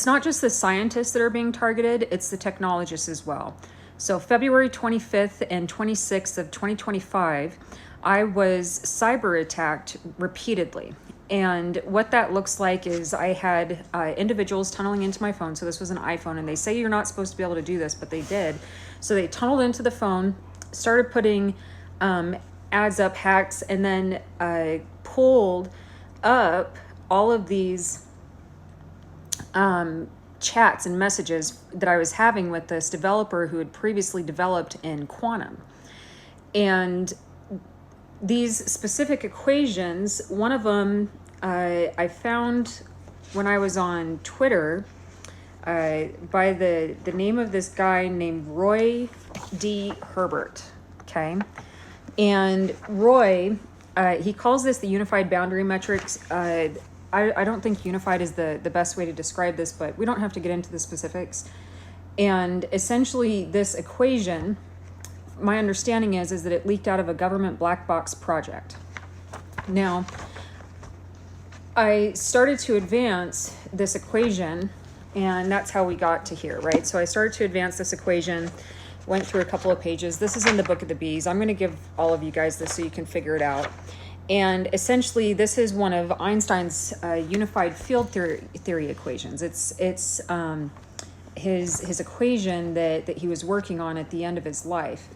it's not just the scientists that are being targeted, it's the technologists as well. So February 25th and 26th of 2025, I was cyber attacked repeatedly. And what that looks like is I had individuals tunneling into my phone. So this was an iPhone, and they say you're not supposed to be able to do this, but they did. So they tunneled into the phone, started putting ads up, hacks, and then pulled up all of these chats and messages that I was having with this developer who had previously developed in quantum. And these specific equations, one of them I found when I was on Twitter by the name of this guy named Roy D. Herbert, okay? And Roy, he calls this the unified boundary metrics. I don't think unified is the best way to describe this, but we don't have to get into the specifics. And essentially this equation, my understanding is that it leaked out of a government black box project. Now, I started to advance this equation, and that's how we got to here, right? So I started to advance this equation, went through a couple of pages. This is in the Book of the Bees. I'm going to give all of you guys this so you can figure it out. And essentially, this is one of Einstein's unified field theory equations. It's his equation that he was working on at the end of his life.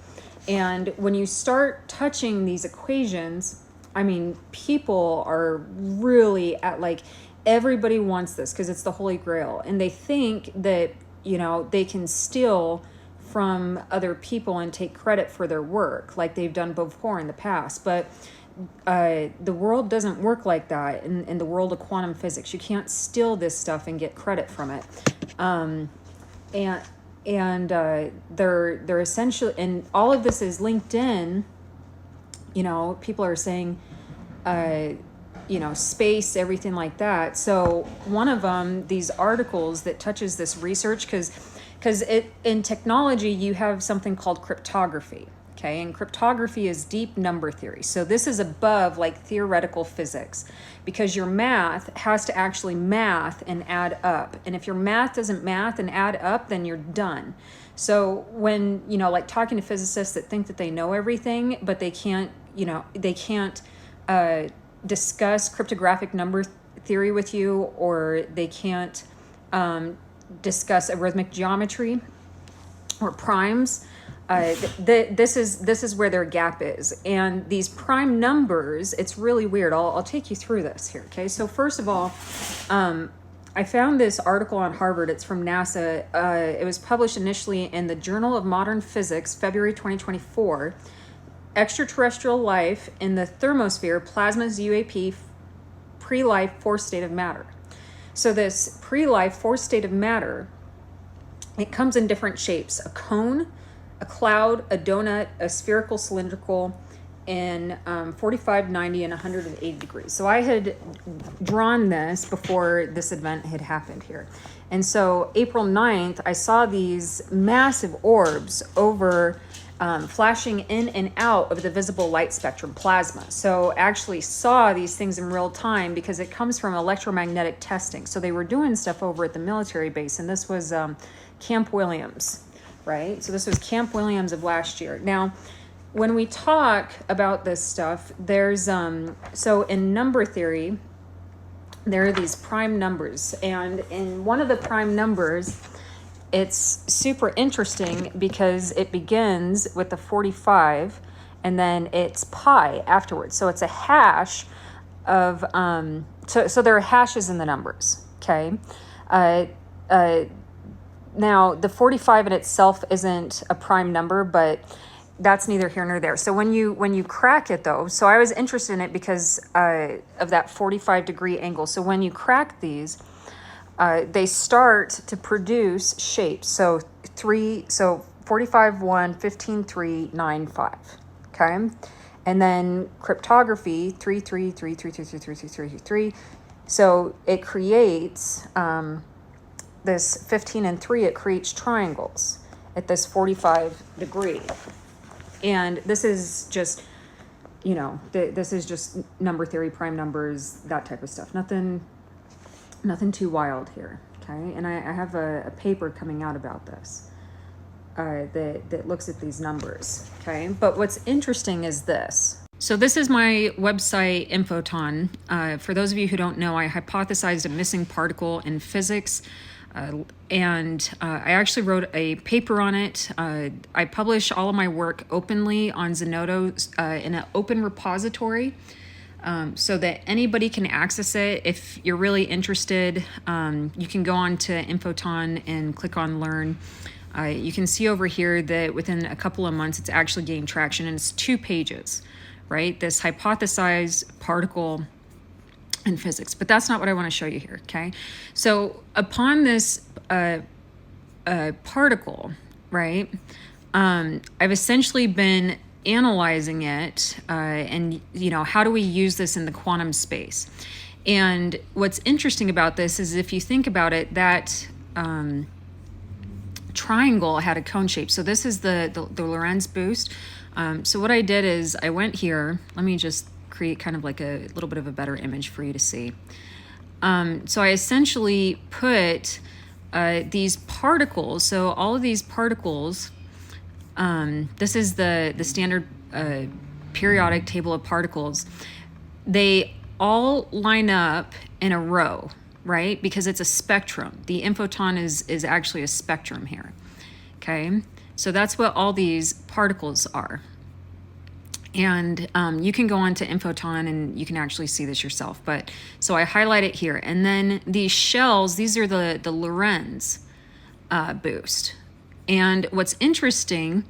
And when you start touching these equations, I mean, people are really at like, everybody wants this because it's the Holy Grail. And they think that, you know, they can steal from other people and take credit for their work like they've done before in the past. But the world doesn't work like that in the world of quantum physics. You can't steal this stuff and get credit from it. They're essentially, and all of this is linked in. You know, people are saying, you know, space, everything like that. So one of them, these articles that touches this research, because in technology you have something called cryptography. Okay, and cryptography is deep number theory. So this is above like theoretical physics, because your math has to actually math and add up. And if your math doesn't math and add up, then you're done. So when, you know, like talking to physicists that think that they know everything, but they can't, you know, they can't discuss cryptographic number theory with you, or they can't discuss arithmetic geometry or primes. This is where their gap is. And these prime numbers, it's really weird. I'll take you through this here. Okay, so first of all, I found this article on Harvard. It's from NASA. It was published initially in the Journal of Modern Physics, February 2024. Extraterrestrial life in the thermosphere, plasma's UAP, pre-life fourth state of matter. So this pre-life fourth state of matter, it comes in different shapes: a cone, a cloud, a donut, a spherical cylindrical, in 45, 90, and 180 degrees. So I had drawn this before this event had happened here. And so April 9th, I saw these massive orbs over flashing in and out of the visible light spectrum, plasma. So actually saw these things in real time because it comes from electromagnetic testing. So they were doing stuff over at the military base, and this was Camp Williams, right? So this was Camp Williams of last year. Now, when we talk about this stuff, there's, so in number theory, there are these prime numbers. And in one of the prime numbers, it's super interesting because it begins with the 45 and then it's pi afterwards. So it's a hash of, so there are hashes in the numbers, okay? Now, the 45 in itself isn't a prime number, but that's neither here nor there. So when you crack it though, so I was interested in it because of that 45-degree angle. So when you crack these, they start to produce shapes. So 45, 1, 15, 3, 9, 5. Okay. And then cryptography, 3, 3, 3, 3, 3, 3, 3, 3, 3, 3, 3. So it creates this 15 and 3, it creates triangles at this 45 degree. And this is just, you know, this is just number theory, prime numbers, that type of stuff. Nothing too wild here, okay? And I have a paper coming out about this that looks at these numbers, okay? But what's interesting is this. So this is my website, Infoton. For those of you who don't know, I hypothesized a missing particle in physics, and I actually wrote a paper on it. I publish all of my work openly on Zenodo in an open repository, so that anybody can access it. If you're really interested, you can go on to Infoton and click on Learn. You can see over here that within a couple of months, it's actually gained traction, and it's 2 pages, right? This hypothesized particle in physics, but that's not what I want to show you here, okay? So upon this particle, right, I've essentially been analyzing it, and how do we use this in the quantum space? And what's interesting about this is, if you think about it, that triangle had a cone shape. So this is the Lorentz boost. So what I did is I went here. Let me just create kind of like a little bit of a better image for you to see. So I essentially put these particles. So all of these particles, this is the standard periodic table of particles. They all line up in a row, right? Because it's a spectrum. The Infoton is actually a spectrum here, okay? So that's what all these particles are. And you can go on to Infoton and you can actually see this yourself. But so I highlight it here. And then these shells, these are the Lorentz boost. And what's interesting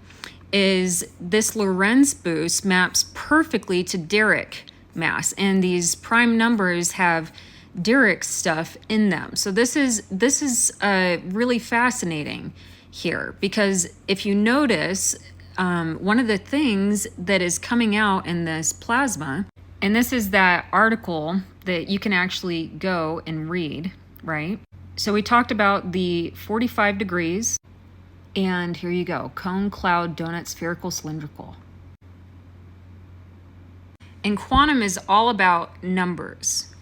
is this Lorentz boost maps perfectly to Dirac mass. And these prime numbers have Dirac stuff in them. So this is really fascinating here, because if you notice, one of the things that is coming out in this plasma, and this is that article that you can actually go and read, right? So we talked about the 45 degrees, and here you go: cone, cloud, donut, spherical, cylindrical. And quantum is all about numbers.